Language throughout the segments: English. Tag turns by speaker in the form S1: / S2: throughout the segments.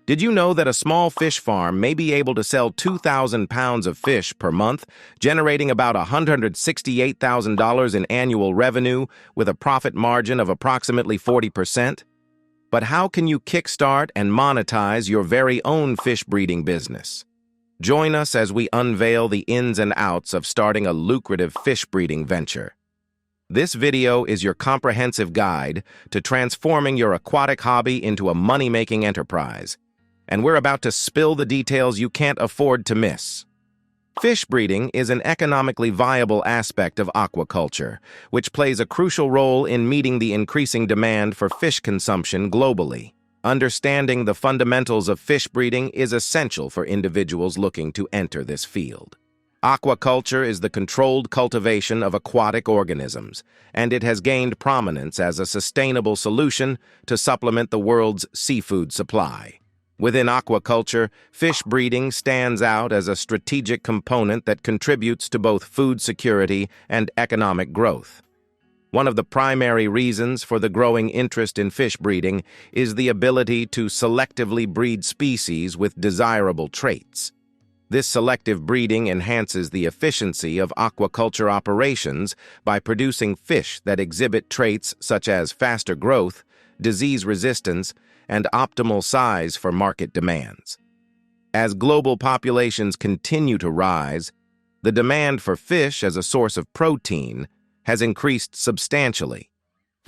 S1: Did you know that a small fish farm may be able to sell 2,000 pounds of fish per month, generating about $168,000 in annual revenue with a profit margin of approximately 40%? But how can you kickstart and monetize your very own fish breeding business? Join us as we unveil the ins and outs of starting a lucrative fish breeding venture. This video is your comprehensive guide to transforming your aquatic hobby into a money-making enterprise, and we're about to spill the details you can't afford to miss. Fish breeding is an economically viable aspect of aquaculture, which plays a crucial role in meeting the increasing demand for fish consumption globally. Understanding the fundamentals of fish breeding is essential for individuals looking to enter this field. Aquaculture is the controlled cultivation of aquatic organisms, and it has gained prominence as a sustainable solution to supplement the world's seafood supply. Within aquaculture, fish breeding stands out as a strategic component that contributes to both food security and economic growth. One of the primary reasons for the growing interest in fish breeding is the ability to selectively breed species with desirable traits. This selective breeding enhances the efficiency of aquaculture operations by producing fish that exhibit traits such as faster growth, disease resistance, and optimal size for market demands. As global populations continue to rise, the demand for fish as a source of protein has increased substantially.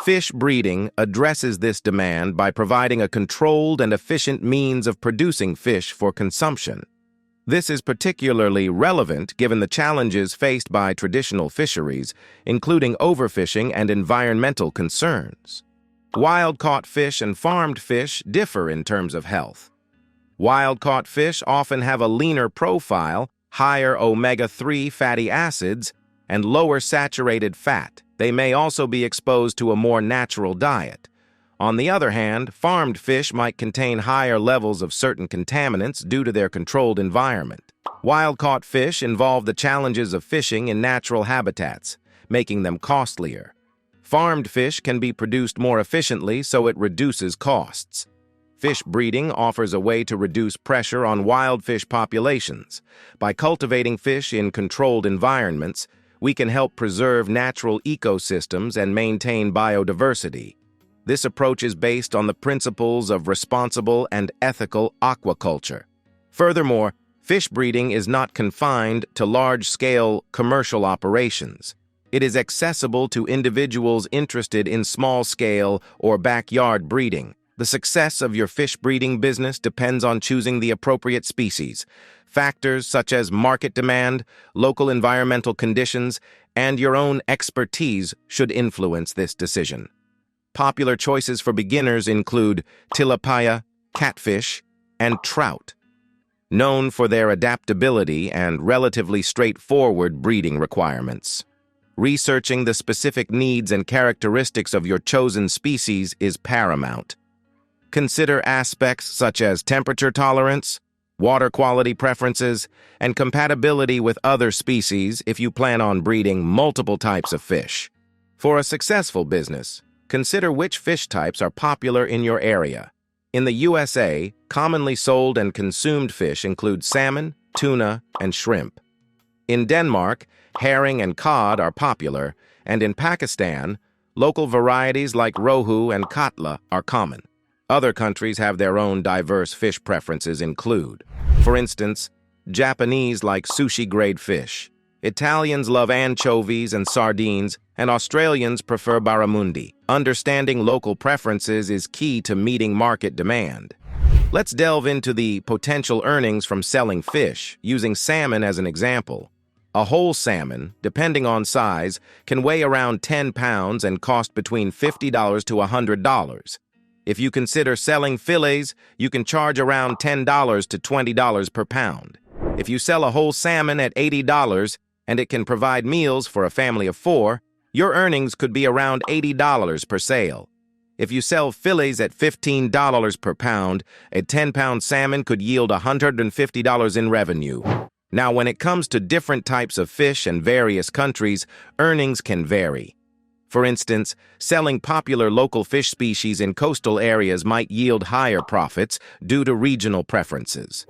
S1: Fish breeding addresses this demand by providing a controlled and efficient means of producing fish for consumption. This is particularly relevant given the challenges faced by traditional fisheries, including overfishing and environmental concerns. Wild-caught fish and farmed fish differ in terms of health. Wild-caught fish often have a leaner profile, higher omega-3 fatty acids, and lower saturated fat. They may also be exposed to a more natural diet. On the other hand, farmed fish might contain higher levels of certain contaminants due to their controlled environment. Wild-caught fish involve the challenges of fishing in natural habitats, making them costlier. Farmed fish can be produced more efficiently, so it reduces costs. Fish breeding offers a way to reduce pressure on wild fish populations. By cultivating fish in controlled environments, we can help preserve natural ecosystems and maintain biodiversity. This approach is based on the principles of responsible and ethical aquaculture. Furthermore, fish breeding is not confined to large-scale commercial operations. It is accessible to individuals interested in small-scale or backyard breeding. The success of your fish breeding business depends on choosing the appropriate species. Factors such as market demand, local environmental conditions, and your own expertise should influence this decision. Popular choices for beginners include tilapia, catfish, and trout, known for their adaptability and relatively straightforward breeding requirements. Researching the specific needs and characteristics of your chosen species is paramount. Consider aspects such as temperature tolerance, water quality preferences, and compatibility with other species if you plan on breeding multiple types of fish. For a successful business, consider which fish types are popular in your area. In the USA, commonly sold and consumed fish include salmon, tuna, and shrimp. In Denmark, herring and cod are popular, and in Pakistan, local varieties like rohu and katla are common. Other countries have their own diverse fish preferences include, for instance, Japanese like sushi-grade fish, Italians love anchovies and sardines, and Australians prefer barramundi. Understanding local preferences is key to meeting market demand. Let's delve into the potential earnings from selling fish, using salmon as an example. A whole salmon, depending on size, can weigh around 10 pounds and cost between $50 to $100. If you consider selling fillets, you can charge around $10 to $20 per pound. If you sell a whole salmon at $80 and it can provide meals for a family of 4, your earnings could be around $80 per sale. If you sell fillets at $15 per pound, a 10-pound salmon could yield $150 in revenue. Now, when it comes to different types of fish and various countries, earnings can vary. For instance, selling popular local fish species in coastal areas might yield higher profits due to regional preferences.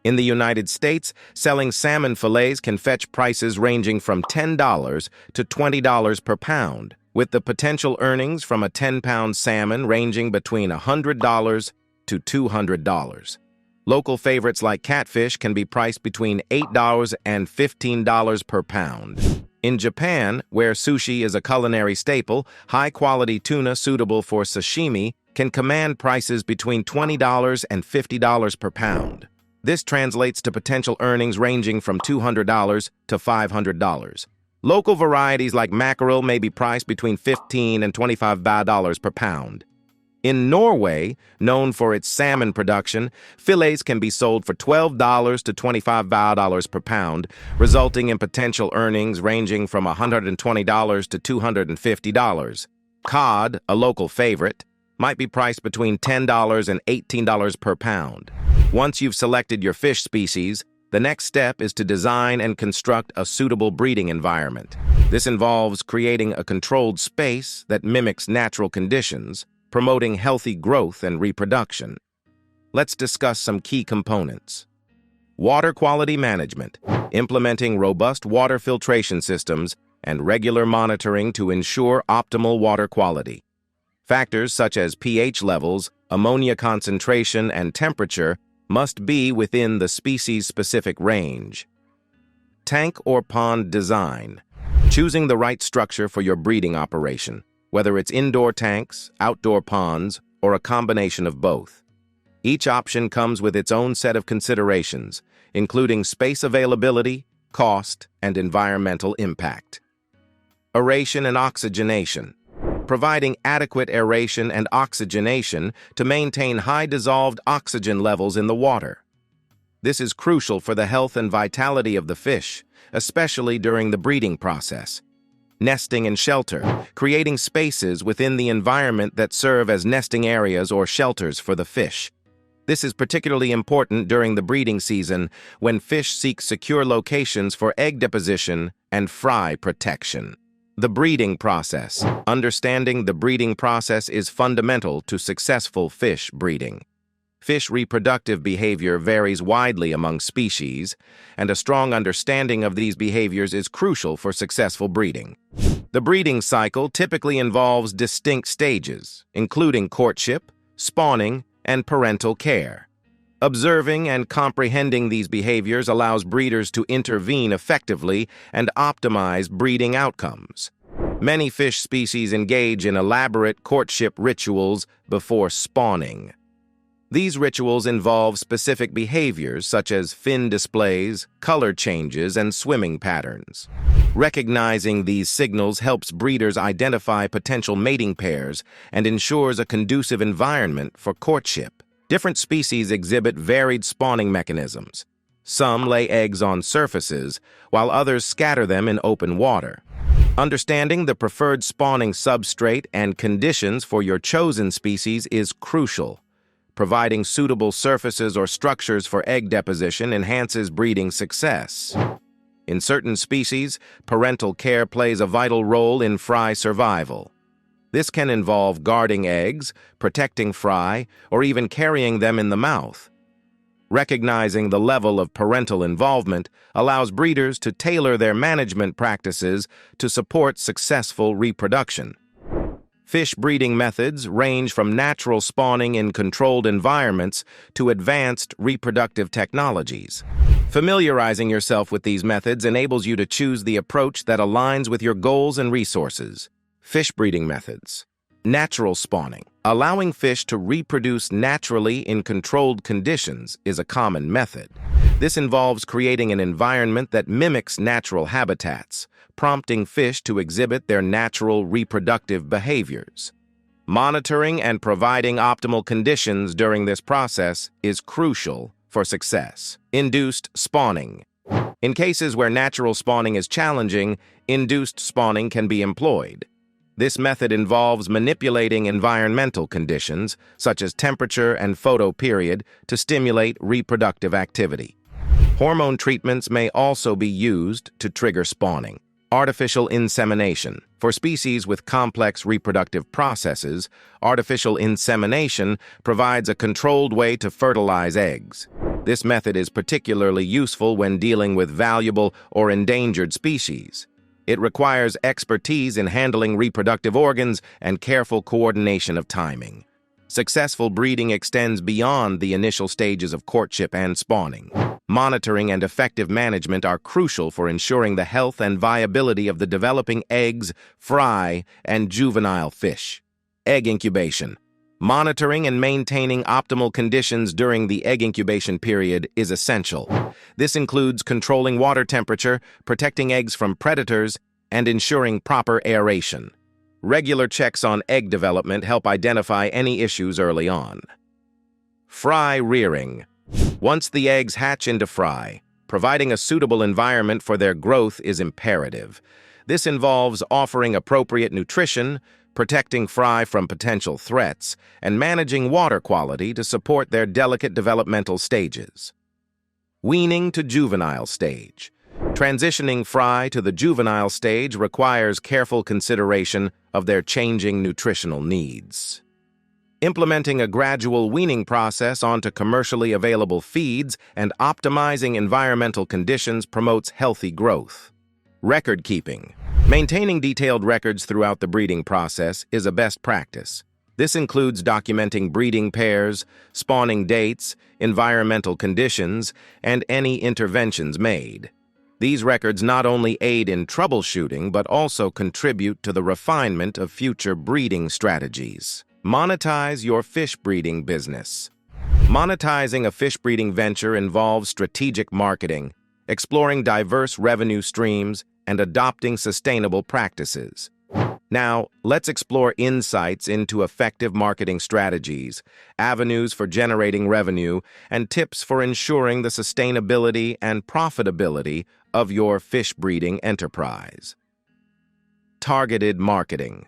S1: In the United States, selling salmon fillets can fetch prices ranging from $10 to $20 per pound, with the potential earnings from a 10-pound salmon ranging between $100 to $200. Local favorites like catfish can be priced between $8 and $15 per pound. In Japan, where sushi is a culinary staple, high-quality tuna suitable for sashimi can command prices between $20 and $50 per pound. This translates to potential earnings ranging from $200 to $500. Local varieties like mackerel may be priced between $15 and $25 per pound. In Norway, known for its salmon production, fillets can be sold for $12 to $25 per pound, resulting in potential earnings ranging from $120 to $250. Cod, a local favorite, might be priced between $10 and $18 per pound. Once you've selected your fish species, the next step is to design and construct a suitable breeding environment. This involves creating a controlled space that mimics natural conditions, promoting healthy growth and reproduction. Let's discuss some key components. Water quality management, implementing robust water filtration systems and regular monitoring to ensure optimal water quality. Factors such as pH levels, ammonia concentration, and temperature must be within the species-specific range. Tank or pond design, choosing the right structure for your breeding operation, whether it's indoor tanks, outdoor ponds, or a combination of both. Each option comes with its own set of considerations, including space availability, cost, and environmental impact. Aeration and oxygenation, providing adequate aeration and oxygenation to maintain high dissolved oxygen levels in the water. This is crucial for the health and vitality of the fish, especially during the breeding process. Nesting and shelter, creating spaces within the environment that serve as nesting areas or shelters for the fish. This is particularly important during the breeding season when fish seek secure locations for egg deposition and fry protection. The breeding process. Understanding the breeding process is fundamental to successful fish breeding. Fish reproductive behavior varies widely among species, and a strong understanding of these behaviors is crucial for successful breeding. The breeding cycle typically involves distinct stages, including courtship, spawning, and parental care. Observing and comprehending these behaviors allows breeders to intervene effectively and optimize breeding outcomes. Many fish species engage in elaborate courtship rituals before spawning. These rituals involve specific behaviors such as fin displays, color changes, and swimming patterns. Recognizing these signals helps breeders identify potential mating pairs and ensures a conducive environment for courtship. Different species exhibit varied spawning mechanisms. Some lay eggs on surfaces, while others scatter them in open water. Understanding the preferred spawning substrate and conditions for your chosen species is crucial. Providing suitable surfaces or structures for egg deposition enhances breeding success. In certain species, parental care plays a vital role in fry survival. This can involve guarding eggs, protecting fry, or even carrying them in the mouth. Recognizing the level of parental involvement allows breeders to tailor their management practices to support successful reproduction. Fish breeding methods range from natural spawning in controlled environments to advanced reproductive technologies. Familiarizing yourself with these methods enables you to choose the approach that aligns with your goals and resources. Fish breeding methods. Natural spawning. Allowing fish to reproduce naturally in controlled conditions is a common method. This involves creating an environment that mimics natural habitats, prompting fish to exhibit their natural reproductive behaviors. Monitoring and providing optimal conditions during this process is crucial for success. Induced spawning. In cases where natural spawning is challenging, induced spawning can be employed. This method involves manipulating environmental conditions, such as temperature and photoperiod, to stimulate reproductive activity. Hormone treatments may also be used to trigger spawning. Artificial insemination. For species with complex reproductive processes, artificial insemination provides a controlled way to fertilize eggs. This method is particularly useful when dealing with valuable or endangered species. It requires expertise in handling reproductive organs and careful coordination of timing. Successful breeding extends beyond the initial stages of courtship and spawning. Monitoring and effective management are crucial for ensuring the health and viability of the developing eggs, fry, and juvenile fish. Egg incubation. Monitoring and maintaining optimal conditions during the egg incubation period is essential. This includes controlling water temperature, protecting eggs from predators, and ensuring proper aeration. Regular checks on egg development help identify any issues early on. Fry rearing. Once the eggs hatch into fry, providing a suitable environment for their growth is imperative. This involves offering appropriate nutrition, protecting fry from potential threats, and managing water quality to support their delicate developmental stages. Weaning to juvenile stage. Transitioning fry to the juvenile stage requires careful consideration of their changing nutritional needs. Implementing a gradual weaning process onto commercially available feeds and optimizing environmental conditions promotes healthy growth. Record keeping. Maintaining detailed records throughout the breeding process is a best practice. This includes documenting breeding pairs, spawning dates, environmental conditions, and any interventions made. These records not only aid in troubleshooting but also contribute to the refinement of future breeding strategies. Monetize your fish breeding business. Monetizing a fish breeding venture involves strategic marketing, exploring diverse revenue streams, and adopting sustainable practices. Now, let's explore insights into effective marketing strategies, avenues for generating revenue, and tips for ensuring the sustainability and profitability of your fish breeding enterprise. Targeted marketing.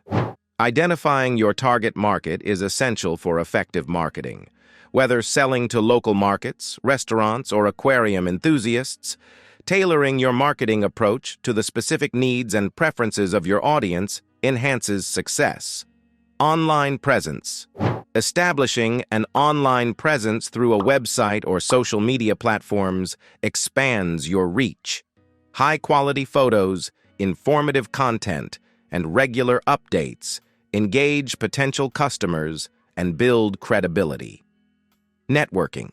S1: Identifying your target market is essential for effective marketing. Whether selling to local markets, restaurants, or aquarium enthusiasts, tailoring your marketing approach to the specific needs and preferences of your audience enhances success. Online presence. Establishing an online presence through a website or social media platforms expands your reach. High-quality photos, informative content, and regular updates engage potential customers and build credibility. Networking.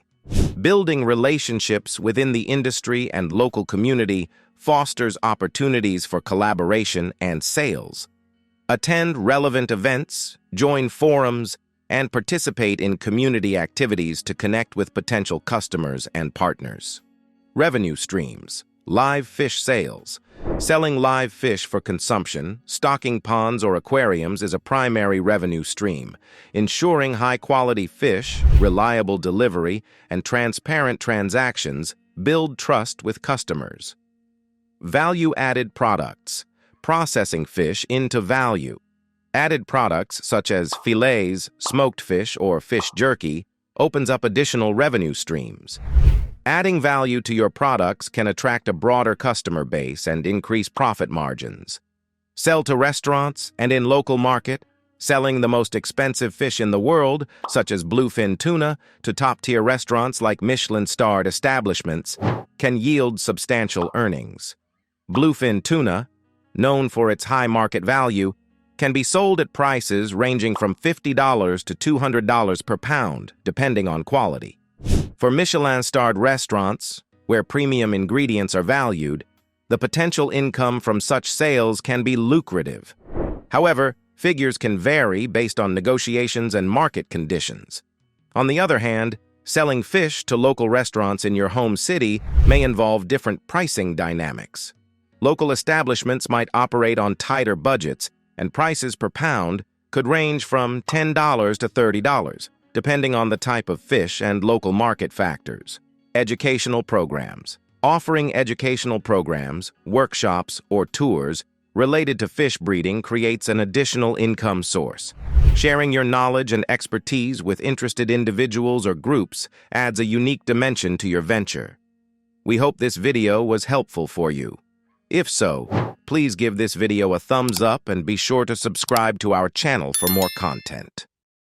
S1: Building relationships within the industry and local community fosters opportunities for collaboration and sales. Attend relevant events, join forums, and participate in community activities to connect with potential customers and partners. Revenue streams. Live fish sales. Selling live fish for consumption, stocking ponds or aquariums is a primary revenue stream. Ensuring high-quality fish, reliable delivery, and transparent transactions build trust with customers. Value-added products. Processing fish into value. Added products such as fillets, smoked fish, or fish jerky opens up additional revenue streams. Adding value to your products can attract a broader customer base and increase profit margins. Sell to restaurants and in local market, selling the most expensive fish in the world, such as bluefin tuna, to top-tier restaurants like Michelin-starred establishments, can yield substantial earnings. Bluefin tuna, known for its high market value, can be sold at prices ranging from $50 to $200 per pound, depending on quality. For Michelin-starred restaurants, where premium ingredients are valued, the potential income from such sales can be lucrative. However, figures can vary based on negotiations and market conditions. On the other hand, selling fish to local restaurants in your home city may involve different pricing dynamics. Local establishments might operate on tighter budgets, and prices per pound could range from $10 to $30, depending on the type of fish and local market factors. Educational programs. Offering educational programs, workshops, or tours related to fish breeding creates an additional income source. Sharing your knowledge and expertise with interested individuals or groups adds a unique dimension to your venture. We hope this video was helpful for you. If so, please give this video a thumbs up and be sure to subscribe to our channel for more content.